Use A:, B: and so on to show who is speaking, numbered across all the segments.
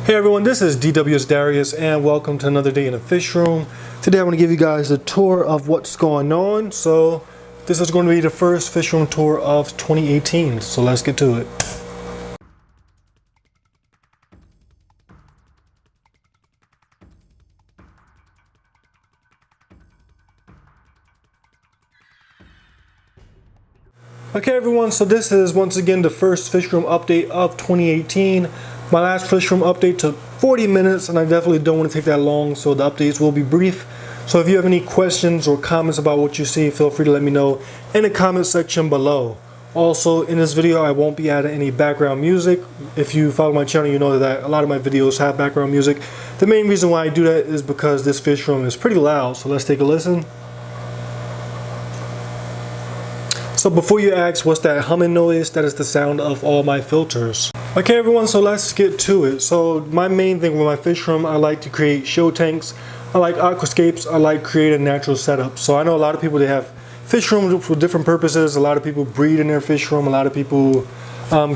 A: Hey everyone, this is DWS Darius and welcome to another day in the fish room. Today I want to give you guys a tour of what's going on. So this is going to be the first fish room tour of 2018. So let's get to it. Okay everyone, so this is once again the first fish room update of 2018. My last fish room update took 40 minutes and I definitely don't want to take that long, so the updates will be brief. So if you have any questions or comments about what you see, feel free to let me know in the comment section below. Also, in this video I won't be adding any background music. If you follow my channel, you know that a lot of my videos have background music. The main reason why I do that is because this fish room is pretty loud, so let's take a listen. So before you ask what's that humming noise, that is the sound of all my filters. Okay everyone, so let's get to it. So my main thing with my fish room, I like to create show tanks, I like aquascapes, I like creating natural setups. So I know a lot of people, they have fish rooms for different purposes. A lot of people breed in their fish room, a lot of people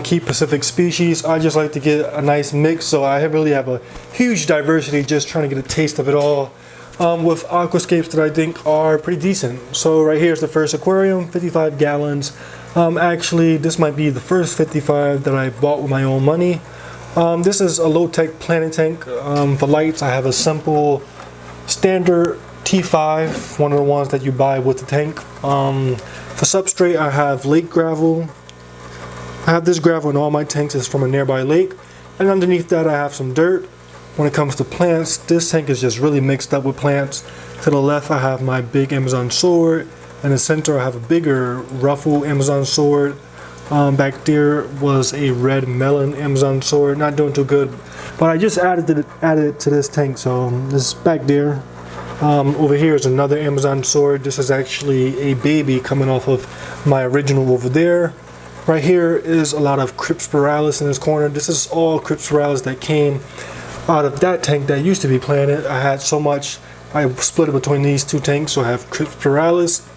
A: keep Pacific species. I just like to get a nice mix, so I really have a huge diversity, just trying to get a taste of it all. With aquascapes that I think are pretty decent. So right here is the first aquarium, 55 gallons. Actually, this might be the first 55 that I bought with my own money. This is a low-tech planet tank. For lights, I have a simple standard T5, one of the ones that you buy with the tank. For substrate, I have lake gravel. I have this gravel in all my tanks. It's from a nearby lake. And underneath that, I have some dirt. When it comes to plants, this tank is just really mixed up with plants. To the left I have my big Amazon sword. In the center I have a bigger ruffle Amazon sword. Back there was a red melon Amazon sword. Not doing too good, but I just added it to this tank, so this is back there. Over here is another Amazon sword. This is actually a baby coming off of my original over there. Right here is a lot of Crypspiralis in this corner. This is all Crypspiralis that came out of that tank that used to be planted. I had so much, I split it between these two tanks, so I have Crypspiralis.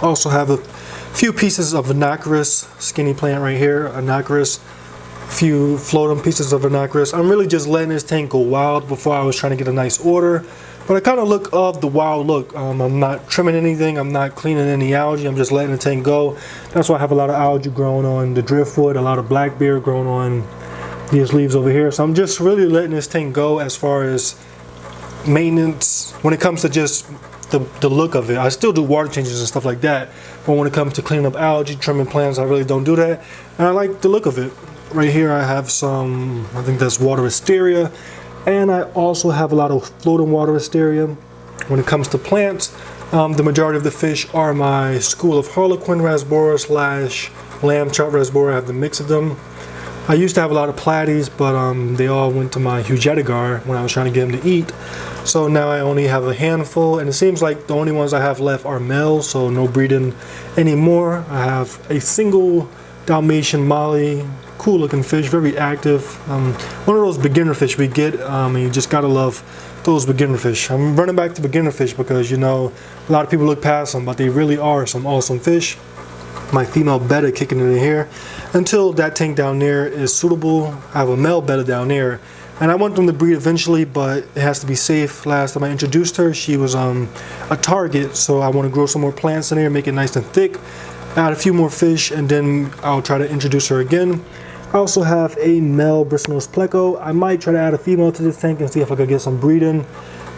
A: Also have a few pieces of Anacharis, skinny plant right here, Anacharis, a few floating pieces of Anacharis. I'm really just letting this tank go wild. Before I was trying to get a nice order, but I kind of look of the wild look. I'm not trimming anything, I'm not cleaning any algae, I'm just letting the tank go. That's why I have a lot of algae growing on the driftwood, a lot of black bear growing on these leaves over here. So I'm just really letting this tank go as far as maintenance when it comes to just the look of it. I still do water changes and stuff like that, but when it comes to cleaning up algae, trimming plants, I really don't do that, and I like the look of it. Right here I have some, I think that's water wisteria, and I also have a lot of floating water wisteria. When it comes to plants, the majority of the fish are my school of Harlequin rasbora / lamb chop rasbora. I have the mix of them. I used to have a lot of platies, but they all went to my Hugetigar when I was trying to get them to eat. So now I only have a handful, and it seems like the only ones I have left are males, so no breeding anymore. I have a single Dalmatian Molly, cool looking fish, very active. One of those beginner fish we get, and you just gotta love those beginner fish. I'm running back to beginner fish because, you know, a lot of people look past them, but they really are some awesome fish. My female betta kicking in here until that tank down there is suitable. I have a male betta down there, and I want them to breed eventually, but it has to be safe. Last time I introduced her, she was a target, so I want to grow some more plants in there, make it nice and thick, add a few more fish, and then I'll try to introduce her again. I also have a male bristlenose pleco. I might try to add a female to this tank and see if I could get some breeding.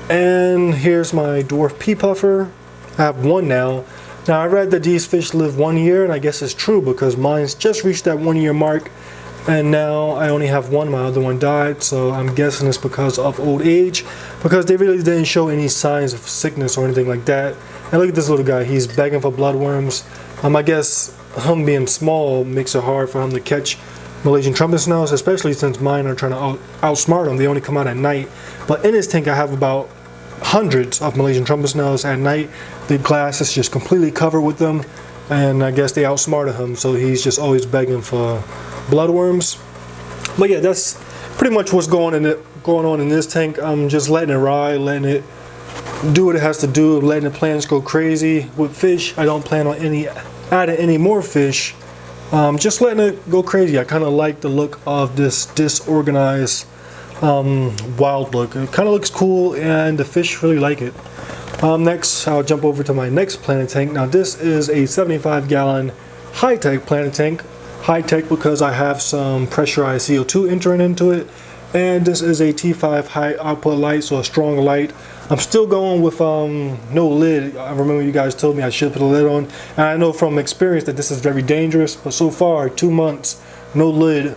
A: And here's my dwarf pea puffer. I have one now. Now I read that these fish live 1 year, and I guess it's true because mine's just reached that 1 year mark, and now I only have one. My other one died, so I'm guessing it's because of old age, because they really didn't show any signs of sickness or anything like that. And look at this little guy, he's begging for bloodworms. I guess him being small makes it hard for him to catch Malaysian trumpet snails, especially since mine are trying to outsmart them. They only come out at night. But in this tank I have about hundreds of Malaysian trumpet snails at night. The glass is just completely covered with them, and I guess they outsmarted him, so he's just always begging for bloodworms. But yeah, that's pretty much what's going on in this tank. I'm just letting it ride, letting it do what it has to do, letting the plants go crazy with fish. I don't plan on adding any more fish. Just letting it go crazy. I kind of like the look of this disorganized wild look. It kind of looks cool, and the fish really like it. Next, I'll jump over to my next planted tank. Now this is a 75-gallon high-tech planted tank. High-tech because I have some pressurized CO2 entering into it, and this is a T5 high output light, so a strong light. I'm still going with no lid. I remember you guys told me I should put a lid on, and I know from experience that this is very dangerous, but so far 2 months no lid,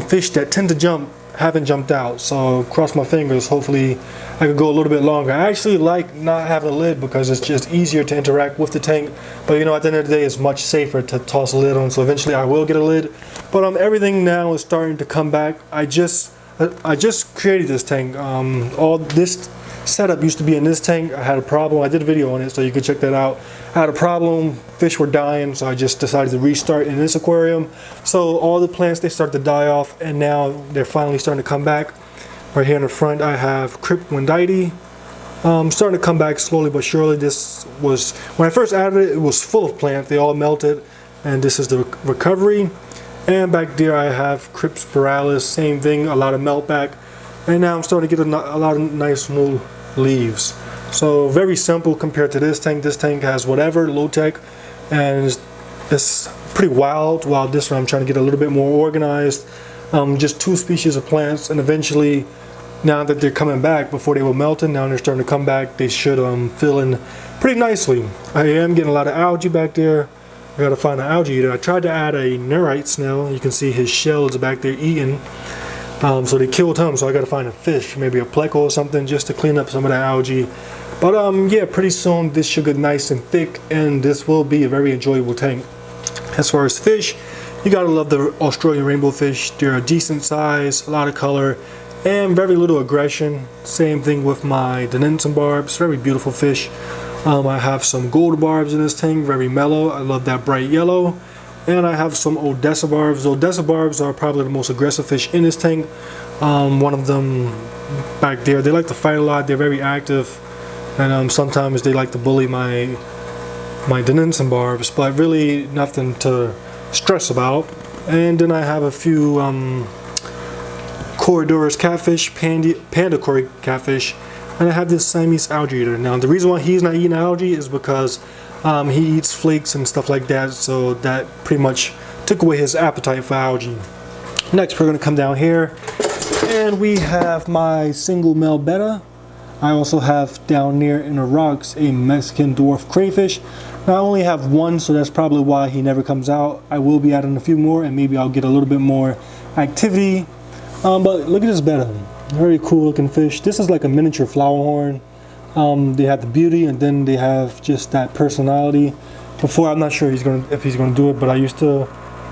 A: fish that tend to jump haven't jumped out, so cross my fingers. Hopefully I could go a little bit longer. I actually like not having a lid because it's just easier to interact with the tank, but you know, at the end of the day it's much safer to toss a lid on, so eventually I will get a lid. But everything now is starting to come back. I just created this tank. All this setup used to be in this tank. I had a problem. I did a video on it, so you can check that out. I had a problem, fish were dying, so I just decided to restart in this aquarium. So all the plants, they start to die off, and now they're finally starting to come back. Right here in the front I have Cryptwendite, starting to come back slowly but surely. This was, when I first added it, it was full of plants, they all melted, and this is the recovery. And back there I have Cryptspiralis, same thing, a lot of melt back, and now I'm starting to get a lot of nice new leaves. So very simple compared to this tank. This tank has whatever, low tech, and it's pretty wild. While this one I'm trying to get a little bit more organized. Just 2 species of plants, and eventually, now that they're coming back, before they were melting, now they're starting to come back, they should fill in pretty nicely. I am getting a lot of algae back there. I gotta find an algae eater. I tried to add a nerite snail. You can see his shell is back there eating. So they killed him, so I gotta find a fish, maybe a pleco or something, just to clean up some of that algae. But yeah, pretty soon this should get nice and thick, and this will be a very enjoyable tank. As far as fish, you gotta love the Australian rainbow fish. They're a decent size, a lot of color, and very little aggression. Same thing with my Denenson barbs, very beautiful fish. I have some gold barbs in this tank, very mellow. I love that bright yellow. And I have some Odessa barbs. Odessa barbs are probably the most aggressive fish in this tank. One of them back there, they like to fight a lot. They're very active, and sometimes they like to bully my Denenson barbs, but really nothing to stress about. And then I have a few Corridorus catfish, panda Cory catfish, and I have this Siamese algae eater. Now the reason why he's not eating algae is because he eats flakes and stuff like that, so that pretty much took away his appetite for algae. Next, we're going to come down here, and we have my single male betta. I also have down there in the rocks a Mexican dwarf crayfish. Now I only have one, so that's probably why he never comes out. I will be adding a few more, and maybe I'll get a little bit more activity. But look at this betta, very cool looking fish. This is like a miniature flower horn. They have the beauty, and then they have just that personality. Before, I'm not sure if he's gonna do it, but I used to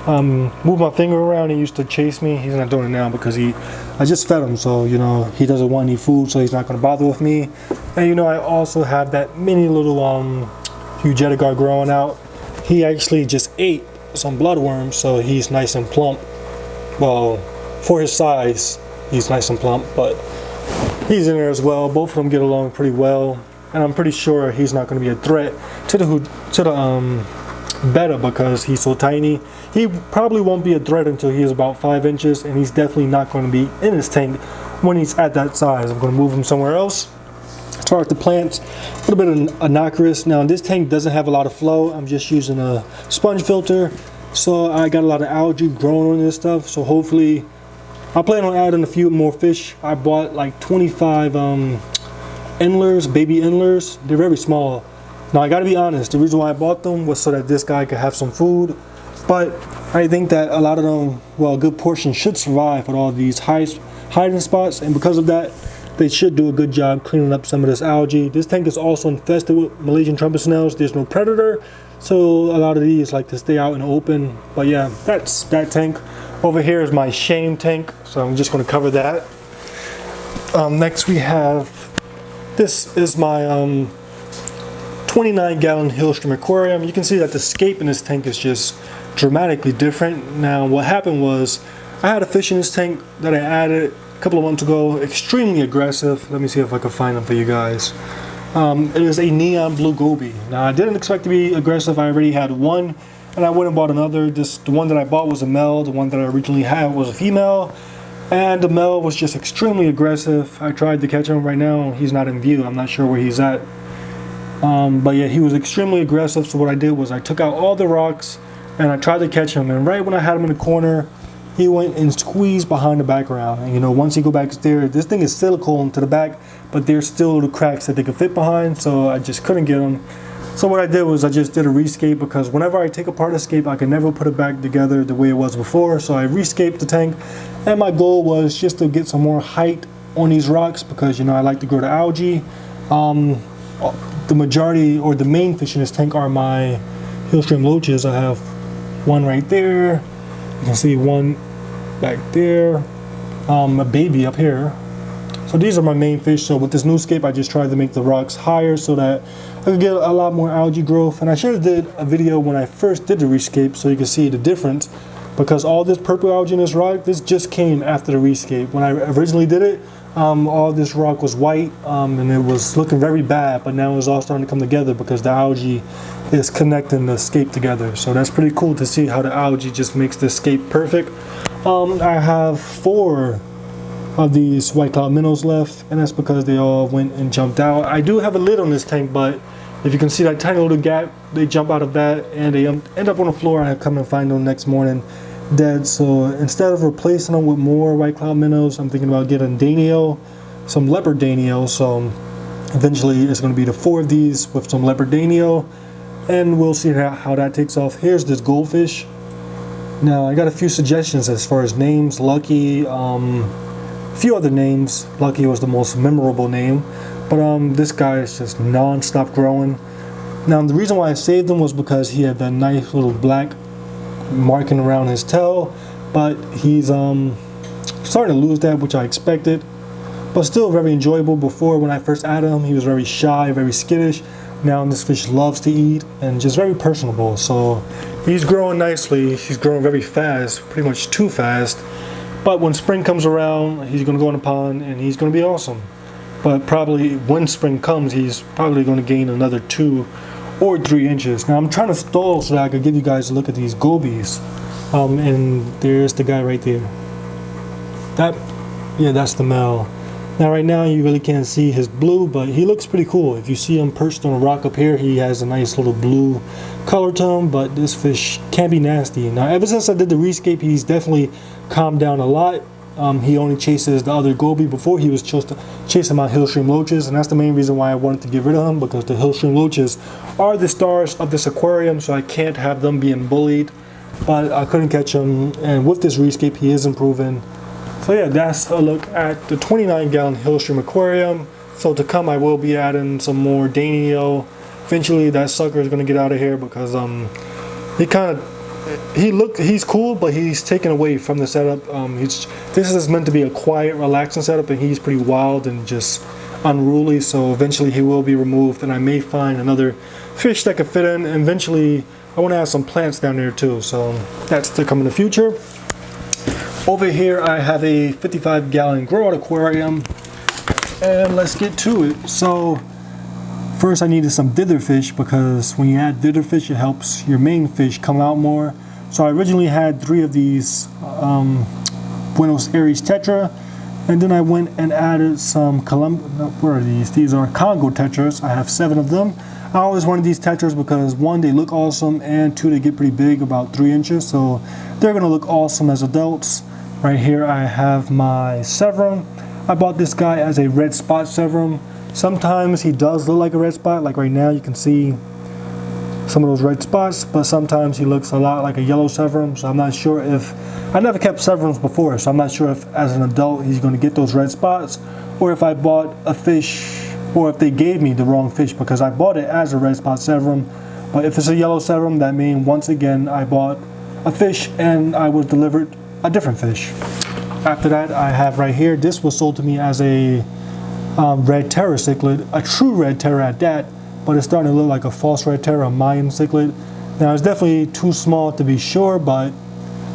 A: move my finger around. He used to chase me. He's not doing it now because I just fed him, so you know he doesn't want any food, so he's not gonna bother with me. And you know, I also have that mini little Hugetigar growing out. He actually just ate some bloodworms, so he's nice and plump. Well, for his size, he's nice and plump, but he's in there as well. Both of them get along pretty well, and I'm pretty sure he's not going to be a threat to the betta because he's so tiny. He probably won't be a threat until he is about 5 inches, and he's definitely not going to be in his tank when he's at that size. I'm going to move him somewhere else. As far as the plants, a little bit of Inocarus. Now this tank doesn't have a lot of flow. I'm just using a sponge filter, so I got a lot of algae growing on this stuff. So hopefully, I plan on adding a few more fish. I bought like 25 endlers, baby endlers. They're very small. Now I gotta be honest, the reason why I bought them was so that this guy could have some food. But I think that a lot of them, well, a good portion should survive with all these hiding spots, and because of that, they should do a good job cleaning up some of this algae. This tank is also infested with Malaysian trumpet snails. There's no predator, so a lot of these like to stay out in the open. But yeah, that's that tank. Over here is my shame tank, so I'm just going to cover that. Next we have, this is my 29-gallon Hillstrom aquarium. You can see that the scape in this tank is just dramatically different. Now what happened was, I had a fish in this tank that I added a couple of months ago, extremely aggressive. Let me see if I can find them for you guys. It is a neon blue goby. Now I didn't expect to be aggressive. I already had one, and I went and bought another. The one that I bought was a male. The one that I originally had was a female. And the male was just extremely aggressive. I tried to catch him. Right now he's not in view. I'm not sure where he's at. But yeah, he was extremely aggressive. So what I did was I took out all the rocks and I tried to catch him. And right when I had him in the corner, he went and squeezed behind the background. And you know, once you go back there, this thing is silicone to the back, but there's still the cracks that they could fit behind. So I just couldn't get him. So what I did was I just did a rescape, because whenever I take apart a scape, I can never put it back together the way it was before. So I rescaped the tank, and my goal was just to get some more height on these rocks, because you know I like to grow the algae. The majority or the main fish in this tank are my hillstream loaches. I have one right there. You can see one back there. A baby up here. So these are my main fish. So with this new scape, I just tried to make the rocks higher so that I could get a lot more algae growth. And I should have did a video when I first did the rescape so you can see the difference, because all this purple algae in this rock, this just came after the rescape. When I originally did it, all this rock was white and it was looking very bad, but now it's all starting to come together because the algae is connecting the scape together. So that's pretty cool to see how the algae just makes this scape perfect. I have 4 of these white cloud minnows left, and that's because they all went and jumped out. I do have a lid on this tank, but if you can see that tiny little gap, they jump out of that and they end up on the floor. I come and find them next morning dead. So instead of replacing them with more white cloud minnows, I'm thinking about getting Daniel, some leopard Daniel. So eventually it's going to be the 4 of these with some leopard Daniel, and we'll see how that takes off. Here's this goldfish. Now I got a few suggestions as far as names. Lucky, a few other names. Lucky was the most memorable name, but this guy is just non-stop growing. Now the reason why I saved him was because he had that nice little black marking around his tail, but he's starting to lose that, which I expected, but still very enjoyable. Before, when I first added him, he was very shy, very skittish. Now this fish loves to eat and just very personable. So he's growing nicely. He's growing very fast, pretty much too fast. But when spring comes around, he's going to go in the pond and he's going to be awesome. But probably when spring comes, he's probably going to gain another 2 or 3 inches. Now I'm trying to stall so that I could give you guys a look at these gobies. And there's the guy right there. That's the male. Now right now you really can't see his blue, but he looks pretty cool. If you see him perched on a rock up here, he has a nice little blue color to him, but this fish can be nasty. Now ever since I did the rescape, he's definitely calmed down a lot. He only chases the other goby. Before, he was chasing my hillstream loaches, and that's the main reason why I wanted to get rid of him, because the hillstream loaches are the stars of this aquarium, so I can't have them being bullied. But I couldn't catch him, and with this rescape, he is improving. So yeah, that's a look at the 29-gallon hillstream aquarium. So to come, I will be adding some more Danio. Eventually, that sucker is going to get out of here because he's cool, but he's taken away from the setup. This is meant to be a quiet, relaxing setup, and he's pretty wild and just unruly. So eventually he will be removed, and I may find another fish that could fit in. And eventually I want to add some plants down there too, so that's to come in the future. Over here I have a 55-gallon grow-out aquarium, and let's get to it. So first I needed some dither fish, because when you add dither fish, it helps your main fish come out more. So I originally had 3 of these Buenos Aires tetra, and then I went and added some where are these? These are Congo tetras. I have 7 of them. I always wanted these tetras because 1, they look awesome, and 2, they get pretty big, about 3 inches. So they're gonna look awesome as adults. Right here I have my Severum. I bought this guy as a red spot Severum. Sometimes he does look like a red spot, like right now you can see some of those red spots, but sometimes he looks a lot like a yellow Severum. So I'm not sure if, I never kept Severums before, so I'm not sure if as an adult he's going to get those red spots, or if I bought a fish, or if they gave me the wrong fish, because I bought it as a red spot Severum. But if it's a yellow Severum, that means once again I bought a fish and I was delivered a different fish. After that, I have right here, this was sold to me as a red terror cichlid, a true red terror at that, but it's starting to look like a false red terror, a Mayan cichlid. Now it's definitely too small to be sure, but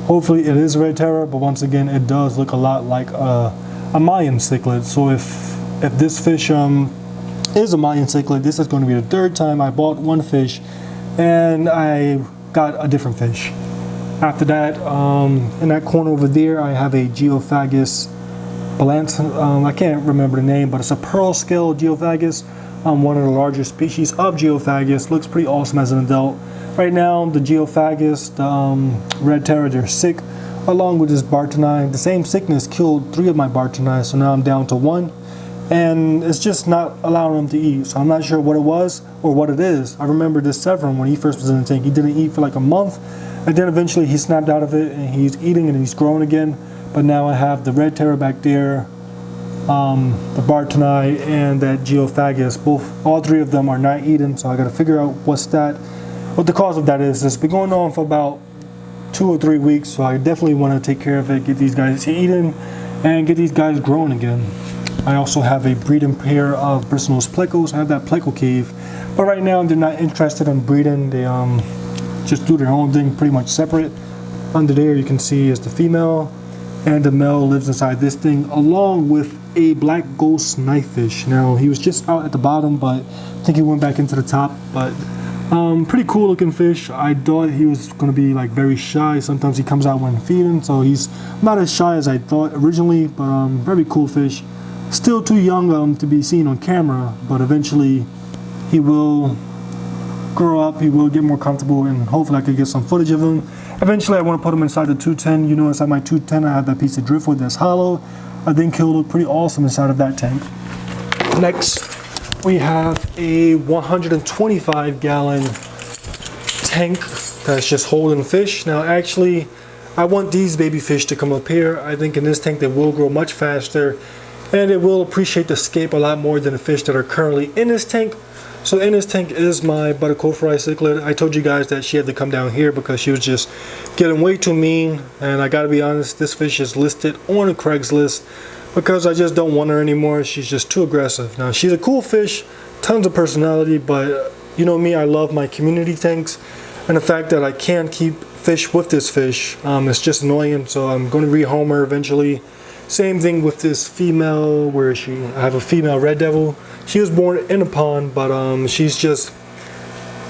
A: hopefully it is red terror. But once again, it does look a lot like a Mayan cichlid. So if this fish is a Mayan cichlid, this is going to be the 3rd time I bought one fish and I got a different fish. After that, in that corner over there, I have a Geophagus balanton. I can't remember the name, but it's a pearl scale Geophagus. One of the larger species of Geophagus. Looks pretty awesome as an adult. Right now, the Geophagus, the red terror, they're sick, along with this Bartoni. The same sickness killed 3 of my Bartoni, so now I'm down to 1. And it's just not allowing them to eat. So I'm not sure what it was or what it is. I remember this Severin when he first was in the tank. He didn't eat for like a month, and then eventually he snapped out of it and he's eating and he's growing again. But now I have the red terror back there, the Bartoni, and that Geophagus. All 3 of them are not eating, so I got to figure out what the cause of that is. It's been going on for about 2 or 3 weeks, so I definitely want to take care of it, get these guys eating, and get these guys growing again. I also have a breeding pair of Bristlenose plecos. I have that pleco cave, but right now they're not interested in breeding. They just do their own thing, pretty much separate. Under there you can see is the female, and the male lives inside this thing along with a black ghost knifefish. Now he was just out at the bottom, but I think he went back into the top. But pretty cool looking fish. I thought he was going to be like very shy. Sometimes he comes out when feeding, so he's not as shy as I thought originally, but very cool fish. Still too young to be seen on camera, but eventually he will grow up, he will get more comfortable, and hopefully I could get some footage of him. Eventually I want to put him inside the 210. You know, inside my 210 I have that piece of driftwood that's hollow. I think he'll look pretty awesome inside of that tank. Next, we have a 125-gallon tank that's just holding fish. Now actually, I want these baby fish to come up here. I think in this tank they will grow much faster, and it will appreciate the scape a lot more than the fish that are currently in this tank. So in this tank is my buttercofri cichlid. I told you guys that she had to come down here because she was just getting way too mean, and I gotta be honest, this fish is listed on a Craigslist because I just don't want her anymore. She's just too aggressive. Now she's a cool fish, tons of personality, but you know me, I love my community tanks, and the fact that I can't keep fish with this fish, it's just annoying. So I'm going to rehome her eventually. Same thing with this female. Where is she? I have a female red devil. She was born in a pond, but she's just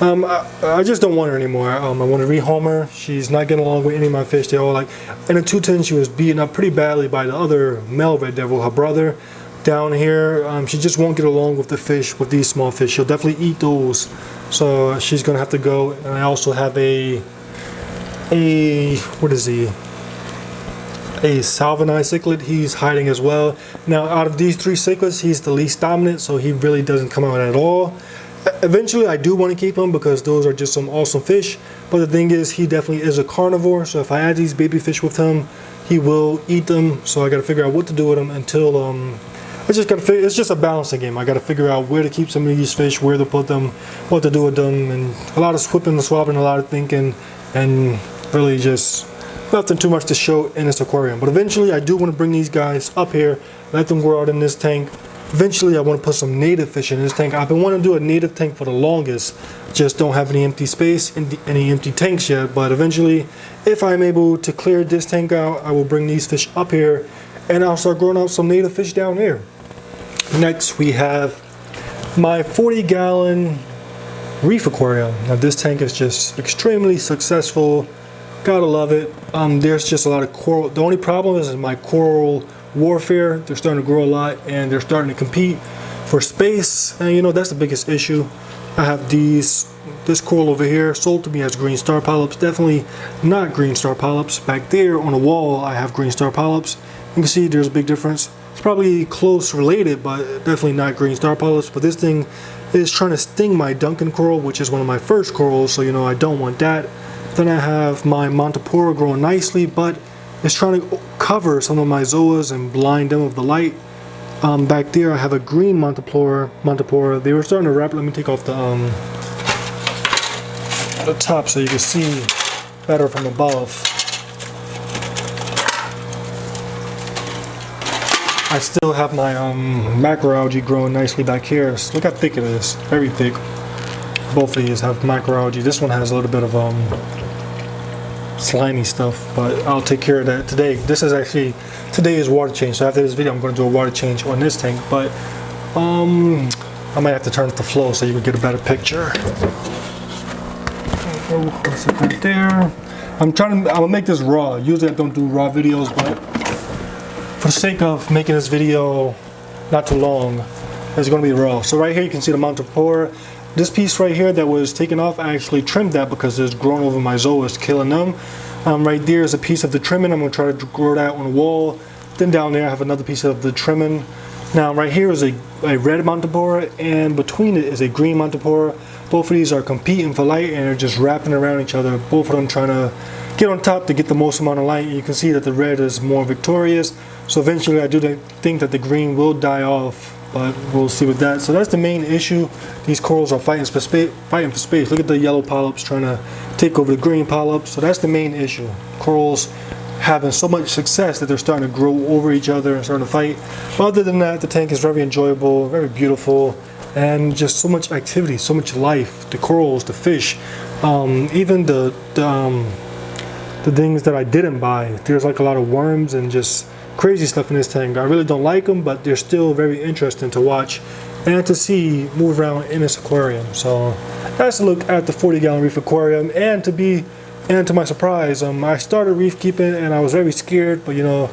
A: I just don't want her anymore. I want to rehome her. She's not getting along with any of my fish. They all like, in a 210 she was beaten up pretty badly by the other male red devil, her brother. Down here, she just won't get along with the fish, with these small fish. She'll definitely eat those, so she's gonna have to go. And I also have a what is he? A Salvanai cichlid. He's hiding as well. Now out of these 3 cichlids, he's the least dominant, so he really doesn't come out at all. Eventually I do want to keep him because those are just some awesome fish, but the thing is, he definitely is a carnivore, so if I add these baby fish with him, he will eat them. So I got to figure out what to do with them until it's just a balancing game. I got to figure out where to keep some of these fish, where to put them, what to do with them, and a lot of swipping and swapping, a lot of thinking, and really just nothing too much to show in this aquarium. But eventually I do want to bring these guys up here, let them grow out in this tank. Eventually I want to put some native fish in this tank. I've been wanting to do a native tank for the longest, just don't have any empty space, any empty tanks yet. But eventually, if I'm able to clear this tank out, I will bring these fish up here, and I'll start growing out some native fish down here. Next we have my 40-gallon Reef aquarium. Now this tank is just extremely successful. Gotta love it. There's just a lot of coral. The only problem is my coral warfare. They're starting to grow a lot, and they're starting to compete for space, and you know, that's the biggest issue. I have this coral over here sold to me as green star polyps. Definitely not green star polyps. Back there on the wall I have green star polyps. You can see there's a big difference. It's probably close related, but definitely not green star polyps. But this thing is trying to sting my Duncan coral, which is one of my first corals, so you know I don't want that. Then I have my Montipora growing nicely, but it's trying to cover some of my zoas and blind them with the light. Back there I have a green Montipora. They were starting to wrap. Let me take off the top so you can see better from above. I still have my macroalgae growing nicely back here. So look how thick it is, very thick. Both of these have macroalgae. This one has a little bit of slimy stuff, but I'll take care of that today. This is actually, today is water change, so after this video I'm going to do a water change on this tank, but I might have to turn up the flow so you can get a better picture. I'll sit right there. I'm gonna make this raw. Usually I don't do raw videos, but for the sake of making this video not too long, it's gonna be raw. So right here you can see the amount of pour. This piece right here that was taken off, I actually trimmed that because it's grown over my zoas, killing them. Right there is a piece of the trimming. I'm gonna try to grow that on the wall. Then down there I have another piece of the trimming. Now right here is a red montipora, and between it is a green montipora. Both of these are competing for light and they're just wrapping around each other. Both of them trying to get on top to get the most amount of light. You can see that the red is more victorious. So eventually I do think that the green will die off, but we'll see with that. So that's the main issue. These corals are fighting for space. Look at the yellow polyps trying to take over the green polyps. So that's the main issue. Corals having so much success that they're starting to grow over each other and starting to fight. But other than that, the tank is very enjoyable, very beautiful, and just so much activity, so much life. The corals, the fish, even the things that I didn't buy. There's like a lot of worms and just crazy stuff in this tank. I really don't like them, but they're still very interesting to watch and to see move around in this aquarium. So that's a look at the 40-gallon Reef aquarium. And to my surprise, I started reef keeping and I was very scared, but you know,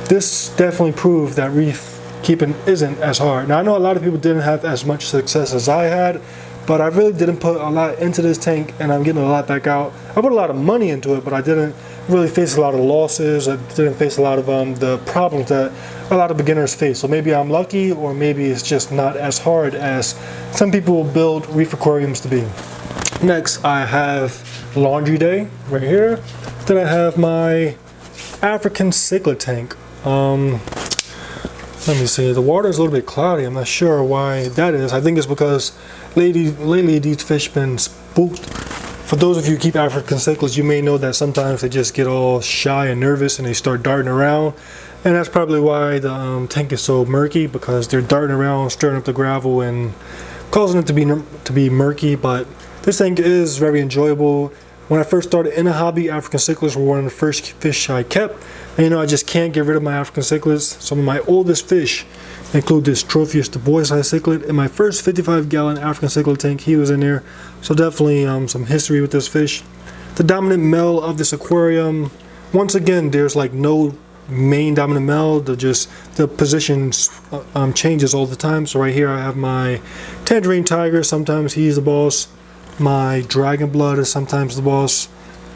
A: this definitely proved that reef keeping isn't as hard. Now I know a lot of people didn't have as much success as I had, but I really didn't put a lot into this tank and I'm getting a lot back out. I put a lot of money into it, but I didn't really face a lot of losses. I didn't face a lot of the problems that a lot of beginners face. So maybe I'm lucky, or maybe it's just not as hard as some people build reef aquariums to be. Next, I have laundry day right here. Then I have my African cichlid tank. Let me see, the water is a little bit cloudy. I'm not sure why that is. I think it's because lately these fish been spooked. For those of you who keep African cichlids, you may know that sometimes they just get all shy and nervous and they start darting around. And that's probably why the tank is so murky, because they're darting around, stirring up the gravel and causing it to be murky. But this tank is very enjoyable. When I first started in the hobby, African cichlids were one of the first fish I kept. And you know, I just can't get rid of my African cichlids. Some of my oldest fish include this Tropheus, the boy size cichlid. In my first 55-gallon African cichlid tank, he was in there. So definitely some history with this fish. The dominant male of this aquarium, once again, there's like no main dominant male. The position changes all the time. So right here I have my tangerine tiger. Sometimes he's the boss. My dragon blood is sometimes the boss.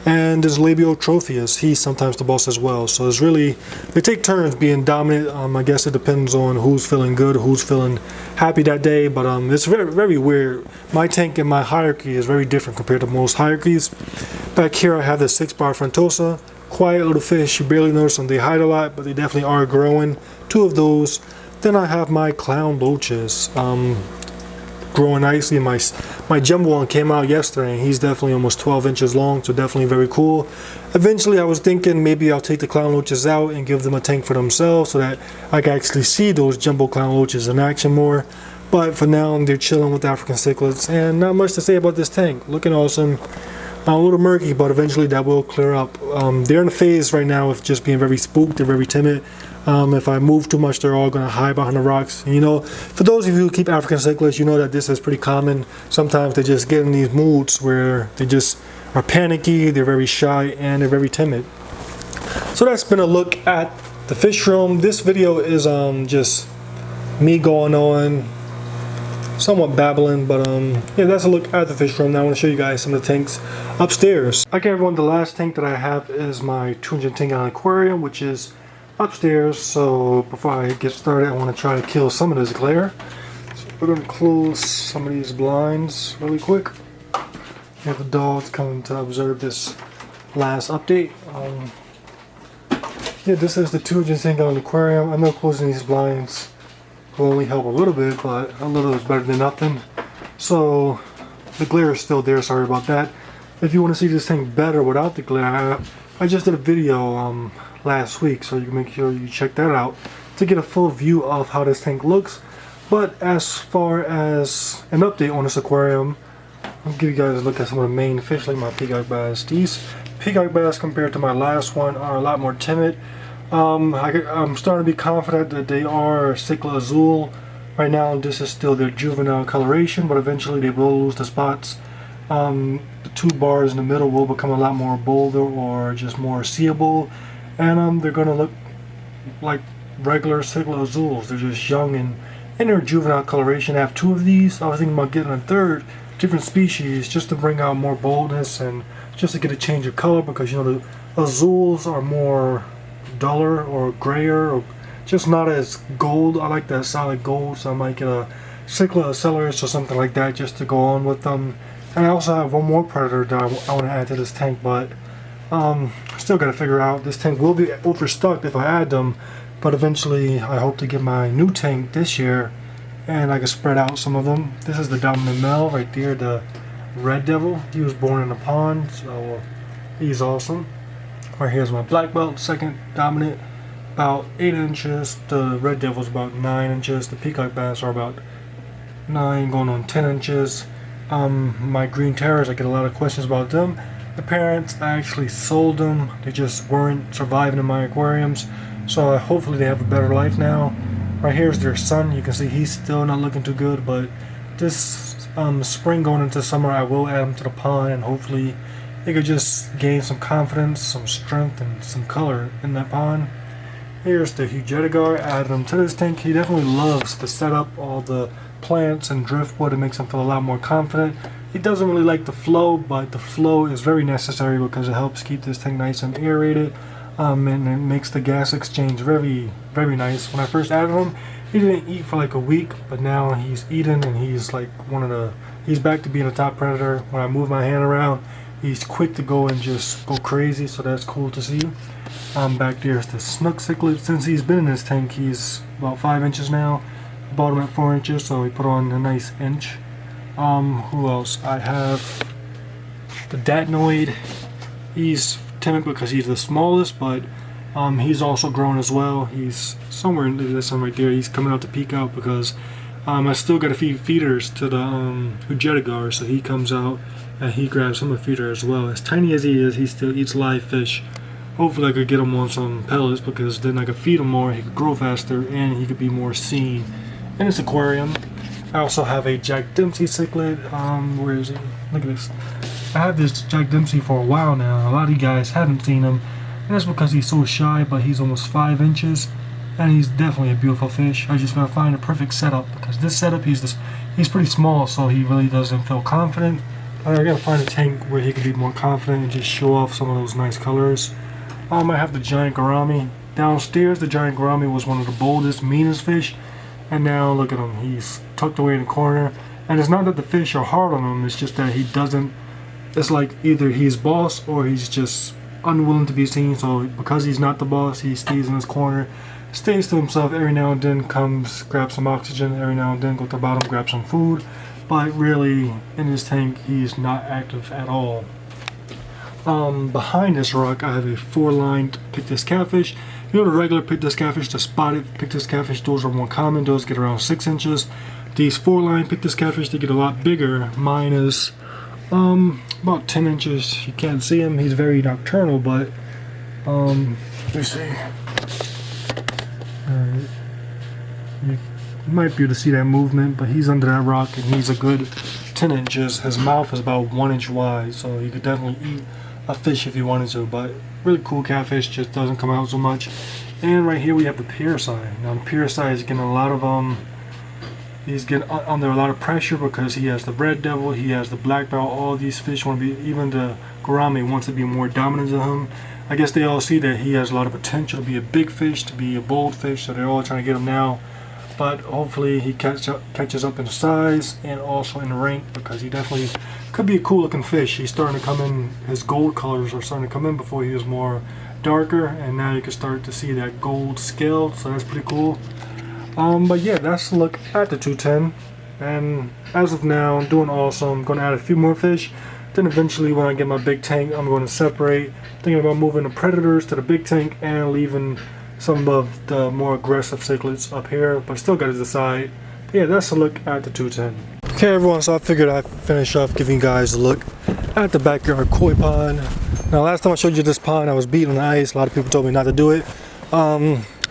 A: And this Labio Tropheus, he's sometimes the boss as well. So it's really, they take turns being dominant. I guess it depends on who's feeling good, who's feeling happy that day. But it's very, very weird. My tank and my hierarchy is very different compared to most hierarchies. Back here I have the 6-bar Frontosa. Quiet little fish, you barely notice them. They hide a lot, but they definitely are growing. 2 of those. Then I have my clown loaches. Growing nicely. My jumbo one came out yesterday and he's definitely almost 12 inches long, so definitely very cool. Eventually I was thinking maybe I'll take the clown loaches out and give them a tank for themselves so that I can actually see those jumbo clown loaches in action more. But for now they're chilling with African cichlids, and not much to say about this tank. Looking awesome. A little murky, but eventually that will clear up. They're in a phase right now of just being very spooked. They're very timid. If I move too much, they're all going to hide behind the rocks. And, you know, for those of you who keep African cichlids, you know that this is pretty common. Sometimes they just get in these moods where they just are panicky, they're very shy, and they're very timid. So that's been a look at the fish room. This video is just me going on, somewhat babbling, but yeah, that's a look at the fish room. Now I want to show you guys some of the tanks upstairs. Okay everyone, the last tank that I have is my 210-gallon aquarium, which is upstairs. So before I get started, I want to try to kill some of this glare. So we're going to close some of these blinds really quick. We have the dogs coming to observe this last update. Yeah, this is the 210-gallon aquarium. I know closing these blinds will only help a little bit, but a little is better than nothing. So the glare is still there, sorry about that. If you want to see this thing better without the glare, I just did a video last week, so you can make sure you check that out to get a full view of how this tank looks. But as far as an update on this aquarium, I'll give you guys a look at some of the main fish, like my peacock bass. These peacock bass compared to my last one are a lot more timid. I'm starting to be confident that they are Cichlid Azul. Right now this is still their juvenile coloration, but eventually they will lose the spots The two bars in the middle will become a lot more bolder or just more seeable, and they're gonna look like regular Cichlid azules. They're just young and in their juvenile coloration. I have two of these. I was thinking about getting a third different species just to bring out more boldness and just to get a change of color, because you know the azules are more duller or grayer or just not as gold. I like that solid gold, so I might get a Cichlid Accelerus or something like that just to go on with them. And I also have one more predator that I want to add to this tank, but still got to figure out. This tank will be overstocked if I add them, but eventually I hope to get my new tank this year and I can spread out some of them. This is the dominant male right there, the red devil. He was born in a pond, so he's awesome. Right here's my black belt, second dominant, about 8 inches. The red devil's about 9 inches. The peacock bass are about 9 going on 10 inches. My green terrors, I get a lot of questions about them. The parents, I actually sold them. They just weren't surviving in my aquariums, so hopefully they have a better life now. Right here's their son. You can see he's still not looking too good, but this spring going into summer I will add him to the pond, and hopefully they could just gain some confidence, some strength, and some color in that pond. Here's the Hugetigar. Added him to this tank. He definitely loves the setup, all the plants and driftwood. It makes him feel a lot more confident. He doesn't really like the flow, but the flow is very necessary because it helps keep this tank nice and aerated, and it makes the gas exchange very, very nice. When I first added him, he didn't eat for like a week, but now he's eating and he's like he's back to being a top predator. When I move my hand around, he's quick to go and just go crazy, so that's cool to see. Back there's the Snook Cichlid. Since he's been in this tank, he's about 5 inches now. I bought him at 4 inches, so he put on a nice inch. Who else? I have the Datnoid. He's timid because he's the smallest, but he's also grown as well. He's somewhere in this one right there. He's coming out to peek out because I still got to feed feeders to the Hugetigar, so he comes out and he grabs him a feeder as well. As tiny as he is, he still eats live fish. Hopefully I could get him on some pellets, because then I could feed him more, he could grow faster, and he could be more seen in this aquarium. I also have a Jack Dempsey Cichlid. Where is he? Look at this. I have this Jack Dempsey for a while now. A lot of you guys haven't seen him, and that's because he's so shy, but he's almost 5 inches, and he's definitely a beautiful fish. I just gotta find a perfect setup, because this setup, he's pretty small, so he really doesn't feel confident. I gotta find a tank where he can be more confident and just show off some of those nice colors. I have the giant gourami. Downstairs, the giant gourami was one of the boldest, meanest fish, and now look at him. He's tucked away in the corner, and it's not that the fish are hard on him, it's just that he doesn't, it's like either he's boss or he's just unwilling to be seen. So because he's not the boss, he stays in his corner, stays to himself. Every now and then comes, grab some oxygen, every now and then go to the bottom, grab some food, but really in his tank he's not active at all. Behind this rock I have a 4-lined Pictus catfish. You know the regular Pictus catfish, the spotted Pictus catfish, those are more common. Those get around 6 inches. These 4-line Pictus catfish, they get a lot bigger. Mine is about 10 inches. You can't see him, he's very nocturnal, but let's see. You might be able to see that movement, but he's under that rock and he's a good 10 inches. His mouth is about 1 inch wide, so he could definitely eat a fish if he wanted to, but really cool catfish, just doesn't come out so much. And right here we have the Pierceye. Now the Pierceye is getting a lot of he's getting under a lot of pressure because he has the red devil, he has the black belt. All these fish want to be, even the gourami wants to be more dominant than him. I guess they all see that he has a lot of potential to be a big fish, to be a bold fish, so they're all trying to get him now. But hopefully he catches up in size and also in rank, because he definitely could be a cool looking fish. He's starting to come in, his gold colors are starting to come in. Before he was more darker, and now you can start to see that gold scale, so that's pretty cool. But yeah, that's a look at the 210, and as of now I'm doing awesome. I'm going to add a few more fish, then eventually when I get my big tank I'm going to separate. Thinking about moving the predators to the big tank and leaving some of the more aggressive cichlids up here, but still got to decide. But yeah, that's a look at the 210. Okay everyone, so I figured I'd finish off giving you guys a look at the backyard koi pond. Now last time I showed you this pond I was beating on the ice. A lot of people told me not to do it.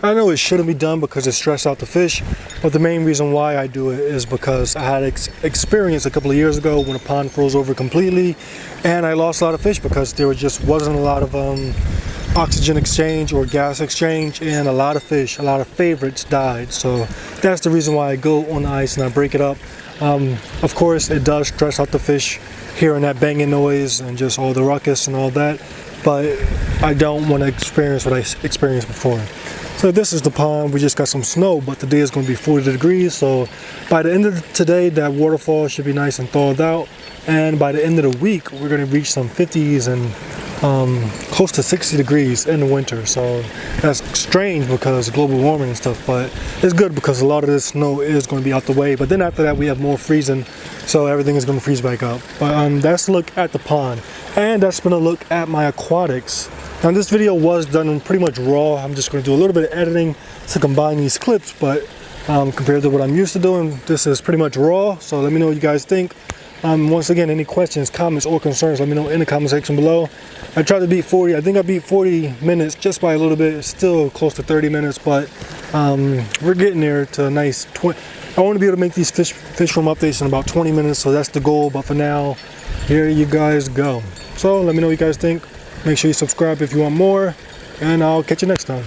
A: I know it shouldn't be done because it stressed out the fish, but the main reason why I do it is because I had experience a couple of years ago when a pond froze over completely, and I lost a lot of fish because there just wasn't a lot of oxygen exchange or gas exchange, and a lot of fish, a lot of favorites died. So that's the reason why I go on the ice and I break it up. Of course, it does stress out the fish, hearing that banging noise and just all the ruckus and all that, but I don't want to experience what I experienced before. So this is the pond. We just got some snow, but today is going to be 40 degrees. So by the end of today, that waterfall should be nice and thawed out. And by the end of the week, we're going to reach some 50s and close to 60 degrees in the winter. So that's strange because of global warming and stuff, but it's good because a lot of this snow is going to be out the way. But then after that, we have more freezing, so everything is going to freeze back up. But that's a look at the pond, and that's been a look at my aquatics. Now this video was done pretty much raw. I'm just going to do a little bit of editing to combine these clips, but compared to what I'm used to doing, this is pretty much raw. So let me know what you guys think. Once again, any questions, comments, or concerns, let me know in the comment section below. I tried to beat 40. I think I beat 40 minutes just by a little bit. It's still close to 30 minutes, but we're getting there to a nice 20. I want to be able to make these fish room updates in about 20 minutes, so that's the goal. But for now, here you guys go. So let me know what you guys think. Make sure you subscribe if you want more, and I'll catch you next time.